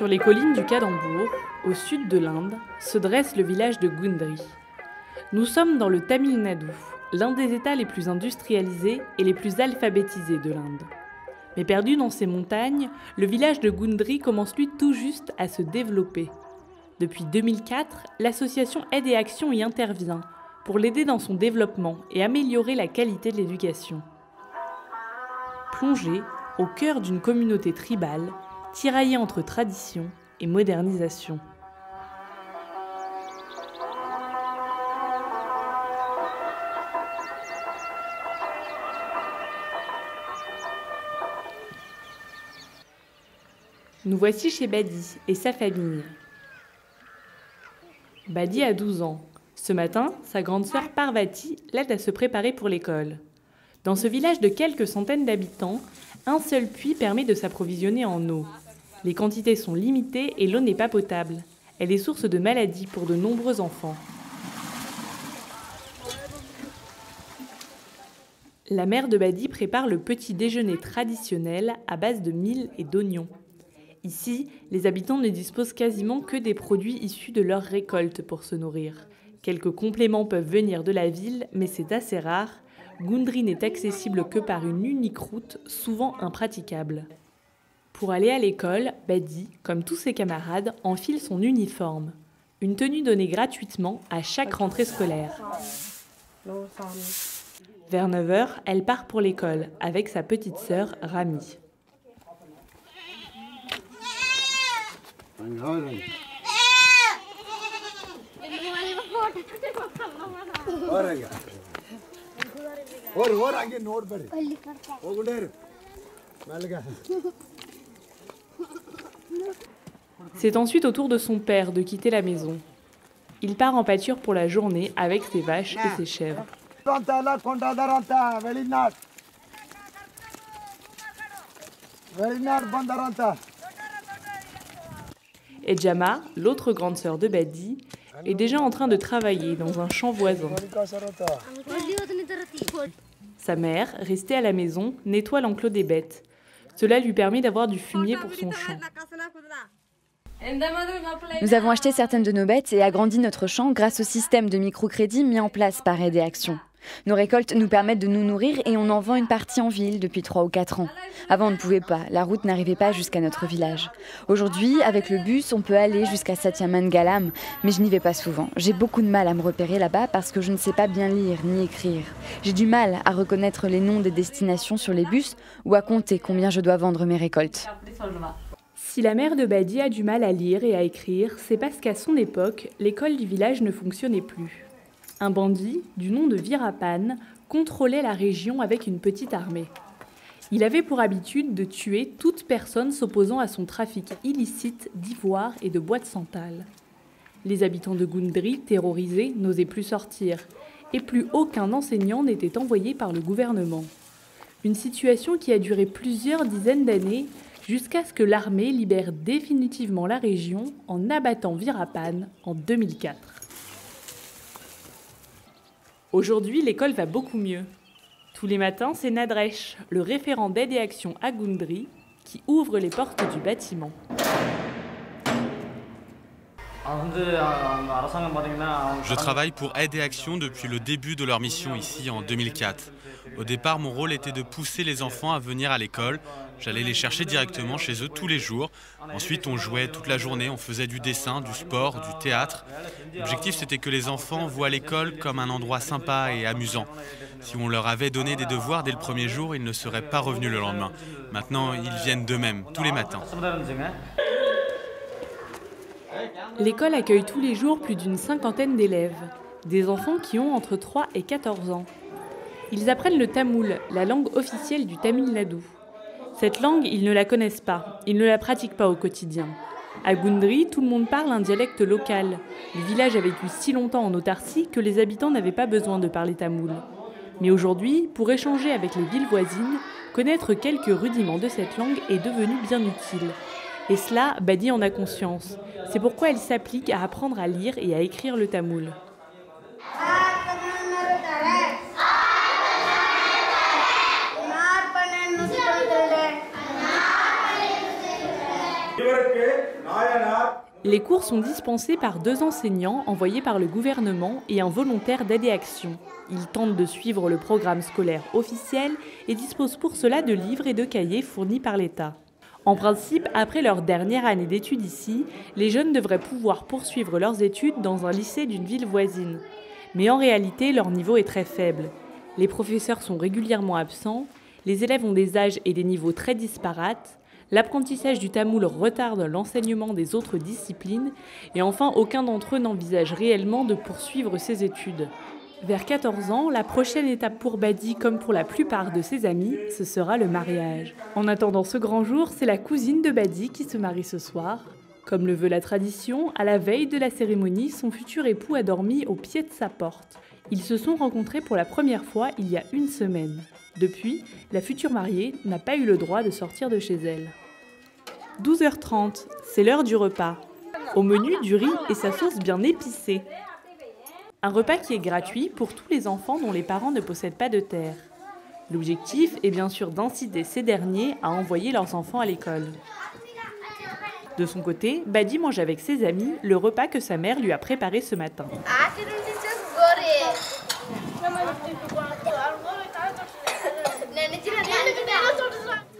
Sur les collines du Cadembur, au sud de l'Inde, se dresse le village de Gundri. Nous sommes dans le Tamil Nadu, l'un des États les plus industrialisés et les plus alphabétisés de l'Inde. Mais perdu dans ces montagnes, le village de Gundri commence lui tout juste à se développer. Depuis 2004, l'association Aide et Action y intervient pour l'aider dans son développement et améliorer la qualité de l'éducation. Plongé au cœur d'une communauté tribale, tiraillée entre tradition et modernisation. Nous voici chez Badi et sa famille. Badi a 12 ans. Ce matin, sa grande sœur Parvati l'aide à se préparer pour l'école. Dans ce village de quelques centaines d'habitants, un seul puits permet de s'approvisionner en eau. Les quantités sont limitées et l'eau n'est pas potable. Elle est source de maladies pour de nombreux enfants. La mère de Badi prépare le petit déjeuner traditionnel à base de mil et d'oignons. Ici, les habitants ne disposent quasiment que des produits issus de leur récolte pour se nourrir. Quelques compléments peuvent venir de la ville, mais c'est assez rare. Gundri n'est accessible que par une unique route, souvent impraticable. Pour aller à l'école, Badi, comme tous ses camarades, enfile son uniforme. Une tenue donnée gratuitement à chaque rentrée scolaire. Vers 9h, elle part pour l'école avec sa petite sœur Rami. C'est ensuite au tour de son père de quitter la maison. Il part en pâture pour la journée avec ses vaches et ses chèvres. Et Jama, l'autre grande sœur de Badi, est déjà en train de travailler dans un champ voisin. Sa mère, restée à la maison, nettoie l'enclos des bêtes. Cela lui permet d'avoir du fumier pour son champ. Nous avons acheté certaines de nos bêtes et agrandi notre champ grâce au système de microcrédit mis en place par Aide et Action. Nos récoltes nous permettent de nous nourrir et on en vend une partie en ville depuis 3 ou 4 ans. Avant, on ne pouvait pas, la route n'arrivait pas jusqu'à notre village. Aujourd'hui, avec le bus, on peut aller jusqu'à Satyamangalam, mais je n'y vais pas souvent. J'ai beaucoup de mal à me repérer là-bas parce que je ne sais pas bien lire ni écrire. J'ai du mal à reconnaître les noms des destinations sur les bus ou à compter combien je dois vendre mes récoltes. Si la mère de Badi a du mal à lire et à écrire, c'est parce qu'à son époque, l'école du village ne fonctionnait plus. Un bandit, du nom de Virapan, contrôlait la région avec une petite armée. Il avait pour habitude de tuer toute personne s'opposant à son trafic illicite d'ivoire et de bois de santal. Les habitants de Gundri, terrorisés, n'osaient plus sortir, et plus aucun enseignant n'était envoyé par le gouvernement. Une situation qui a duré plusieurs dizaines d'années, jusqu'à ce que l'armée libère définitivement la région en abattant Virapan en 2004. Aujourd'hui, l'école va beaucoup mieux. Tous les matins, c'est Nadresh, le référent d'Aide et Action à Gundri, qui ouvre les portes du bâtiment. Je travaille pour Aide et Action depuis le début de leur mission ici en 2004. Au départ, mon rôle était de pousser les enfants à venir à l'école. J'allais les chercher directement chez eux tous les jours. Ensuite, on jouait toute la journée, on faisait du dessin, du sport, du théâtre. L'objectif, c'était que les enfants voient l'école comme un endroit sympa et amusant. Si on leur avait donné des devoirs dès le premier jour, ils ne seraient pas revenus le lendemain. Maintenant, ils viennent d'eux-mêmes, tous les matins. L'école accueille tous les jours plus d'une 50aine d'élèves, des enfants qui ont entre 3 et 14 ans. Ils apprennent le tamoul, la langue officielle du Tamil Nadu. Cette langue, ils ne la connaissent pas, ils ne la pratiquent pas au quotidien. À Gundri, tout le monde parle un dialecte local. Le village a vécu si longtemps en autarcie que les habitants n'avaient pas besoin de parler tamoul. Mais aujourd'hui, pour échanger avec les villes voisines, connaître quelques rudiments de cette langue est devenu bien utile. Et cela, Badi en a conscience. C'est pourquoi elle s'applique à apprendre à lire et à écrire le tamoul. Les cours sont dispensés par 2 enseignants envoyés par le gouvernement et un volontaire d'AIDE-Action. Ils tentent de suivre le programme scolaire officiel et disposent pour cela de livres et de cahiers fournis par l'État. En principe, après leur dernière année d'études ici, les jeunes devraient pouvoir poursuivre leurs études dans un lycée d'une ville voisine. Mais en réalité, leur niveau est très faible. Les professeurs sont régulièrement absents, les élèves ont des âges et des niveaux très disparates, l'apprentissage du tamoul retarde l'enseignement des autres disciplines et enfin, aucun d'entre eux n'envisage réellement de poursuivre ses études. Vers 14 ans, la prochaine étape pour Badi, comme pour la plupart de ses amis, ce sera le mariage. En attendant ce grand jour, c'est la cousine de Badi qui se marie ce soir. Comme le veut la tradition, à la veille de la cérémonie, son futur époux a dormi au pied de sa porte. Ils se sont rencontrés pour la première fois il y a 1 semaine. Depuis, la future mariée n'a pas eu le droit de sortir de chez elle. 12h30, c'est l'heure du repas. Au menu, du riz et sa sauce bien épicée. Un repas qui est gratuit pour tous les enfants dont les parents ne possèdent pas de terre. L'objectif est bien sûr d'inciter ces derniers à envoyer leurs enfants à l'école. De son côté, Badi mange avec ses amis le repas que sa mère lui a préparé ce matin.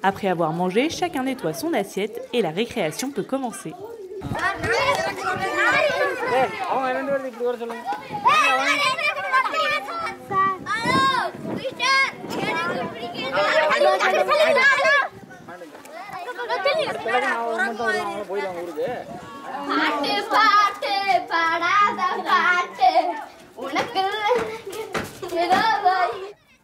Après avoir mangé, chacun nettoie son assiette et la récréation peut commencer.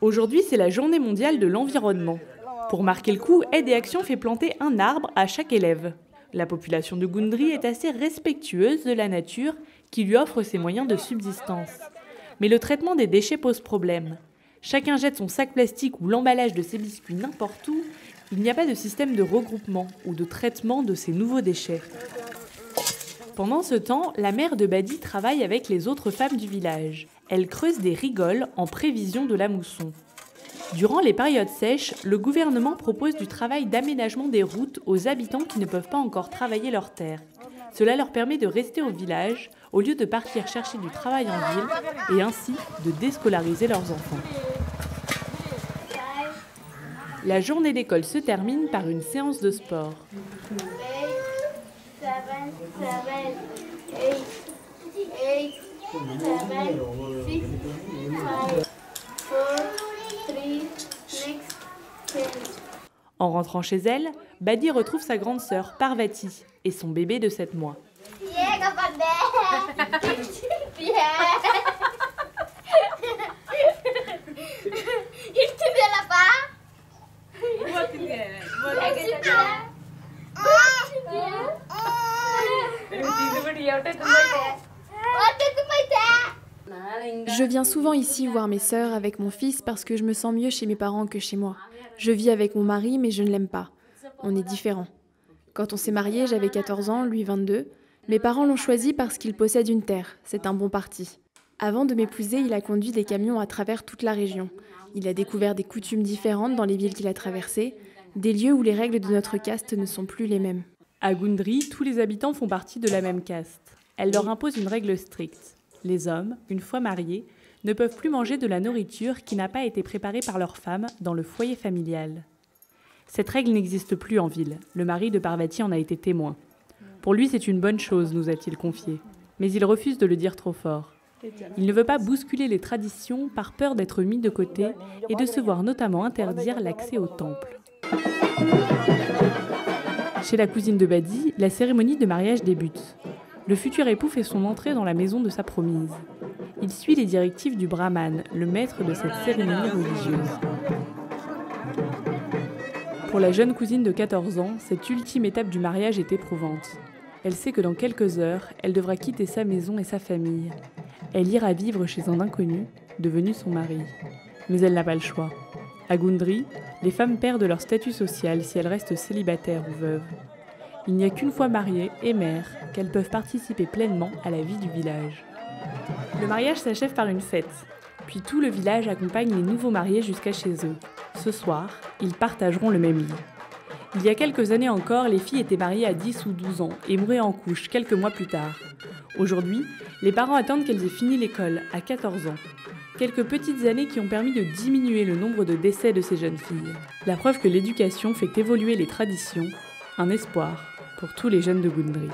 Aujourd'hui, c'est la journée mondiale de l'environnement. Pour marquer le coup, AIDE-Action fait planter un arbre à chaque élève. La population de Gundry est assez respectueuse de la nature qui lui offre ses moyens de subsistance. Mais le traitement des déchets pose problème. Chacun jette son sac plastique ou l'emballage de ses biscuits n'importe où. Il n'y a pas de système de regroupement ou de traitement de ces nouveaux déchets. Pendant ce temps, la mère de Badi travaille avec les autres femmes du village. Elle creuse des rigoles en prévision de la mousson. Durant les périodes sèches, le gouvernement propose du travail d'aménagement des routes aux habitants qui ne peuvent pas encore travailler leurs terres. Cela leur permet de rester au village au lieu de partir chercher du travail en ville et ainsi de déscolariser leurs enfants. La journée d'école se termine par une séance de sport. En rentrant chez elle, Badi retrouve sa grande sœur, Parvati, et son bébé de 7 mois. Je viens souvent ici voir mes sœurs avec mon fils parce que je me sens mieux chez mes parents que chez moi. Je vis avec mon mari mais je ne l'aime pas. On est différents. Quand on s'est mariés, j'avais 14 ans, lui 22. Mes parents l'ont choisi parce qu'il possède une terre. C'est un bon parti. Avant de m'épouser, il a conduit des camions à travers toute la région. Il a découvert des coutumes différentes dans les villes qu'il a traversées, des lieux où les règles de notre caste ne sont plus les mêmes. À Gundry, tous les habitants font partie de la même caste. Elle leur impose une règle stricte. Les hommes, une fois mariés, ne peuvent plus manger de la nourriture qui n'a pas été préparée par leur femme dans le foyer familial. Cette règle n'existe plus en ville. Le mari de Parvati en a été témoin. Pour lui, c'est une bonne chose, nous a-t-il confié. Mais il refuse de le dire trop fort. Il ne veut pas bousculer les traditions par peur d'être mis de côté et de se voir notamment interdire l'accès au temple. Chez la cousine de Badi, la cérémonie de mariage débute. Le futur époux fait son entrée dans la maison de sa promise. Il suit les directives du brahman, le maître de cette cérémonie religieuse. Pour la jeune cousine de 14 ans, cette ultime étape du mariage est éprouvante. Elle sait que dans quelques heures, elle devra quitter sa maison et sa famille. Elle ira vivre chez un inconnu, devenu son mari. Mais elle n'a pas le choix. À Gundry, les femmes perdent leur statut social si elles restent célibataires ou veuves. Il n'y a qu'une fois mariées et mères qu'elles peuvent participer pleinement à la vie du village. Le mariage s'achève par une fête, puis tout le village accompagne les nouveaux mariés jusqu'à chez eux. Ce soir, ils partageront le même lit. Il y a quelques années encore, les filles étaient mariées à 10 ou 12 ans et mouraient en couche quelques mois plus tard. Aujourd'hui, les parents attendent qu'elles aient fini l'école, à 14 ans. Quelques petites années qui ont permis de diminuer le nombre de décès de ces jeunes filles. La preuve que l'éducation fait évoluer les traditions, un espoir pour tous les jeunes de Gundry.